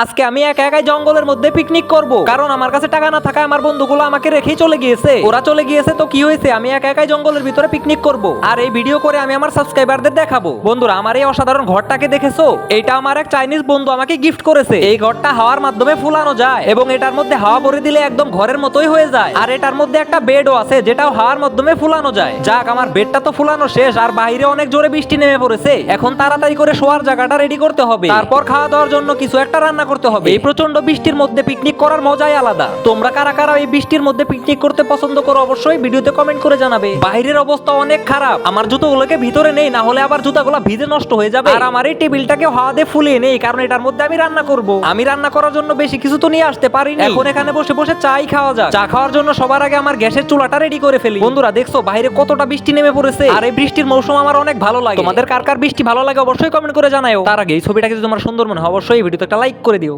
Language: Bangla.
আজকে আমি একা একাই জঙ্গলের মধ্যে পিকনিক করব, কারণ আমার কাছে টাকা না থাকায় আমার বন্ধুগুলো আমাকে রেখেই চলে গিয়েছে। ওরা চলে গিয়েছে তো কি হয়েছে, আমি একা একাই জঙ্গলের ভিতরে পিকনিক করব আর এই ভিডিও করে আমি আমার সাবস্ক্রাইবারদের দেখাবো। বন্ধুরা, আমার এই অসাধারণ ঘরটাকে দেখেছো? এটা আমার এক চাইনিজ বন্ধু আমাকে গিফট করেছে। এই ঘরটা হাওয়ার মাধ্যমে ফুলানো যায় এবং এটার মধ্যে হাওয়া ভরে দিলে একদম ঘরের মতোই হয়ে যায়। আর এটার মধ্যে একটা বেডও আছে যেটাও হাওয়ার মাধ্যমে ফুলানো যায়। যাক, আমার বেডটা তো ফুলানো শেষ আর বাইরে অনেক জোরে বৃষ্টি নেমে পড়েছে। এখন তাড়াতাড়ি করে শোয়ার জায়গাটা রেডি করতে হবে, তারপর খাওয়া দাওয়ার জন্য কিছু একটা রান্না করতে হবে। এই প্রচন্ড বৃষ্টির মধ্যে পিকনিক করার মজাই আলাদা। তোমরা কারা কারা এই বৃষ্টির মধ্যে পিকনিক করতে পছন্দ করো অবশ্যই ভিডিওতে কমেন্ট করে জানাবে। বাইরের অবস্থা অনেক খারাপ, আমার জুতোগুলোকে ভিতরে নেই, না হলে আবার জুতাগুলো ভিজে নষ্ট হয়ে যাবে। আর আমার এই টেবিলটাকে হাওয়া দিয়ে ফুলিয়ে নেই, কারণ এটার মধ্যে আমি রান্না করব। আমি রান্না করার জন্য বেশি কিছু তো নিয়ে আসতে পারিনি। এখন এখানে বসে বসে চাই খাওয়া যাক। চা খাওয়ার জন্য সবার আগে আমার গ্যাসের চুলাটা রেডি করে ফেলি। বন্ধুরা দেখছো বাইরে কতটা বৃষ্টি নেমে পড়েছে, আর এই বৃষ্টির মৌসুম আমার অনেক ভালো লাগে। তোমাদের কার কার বৃষ্টি ভালো লাগে অবশ্যই কমেন্ট করে জানাও। তার আগে এই ছবিটাকে যদি তোমার সুন্দর মনে হয় অবশ্যই ভিডিওতে একটা লাইক করে দিও।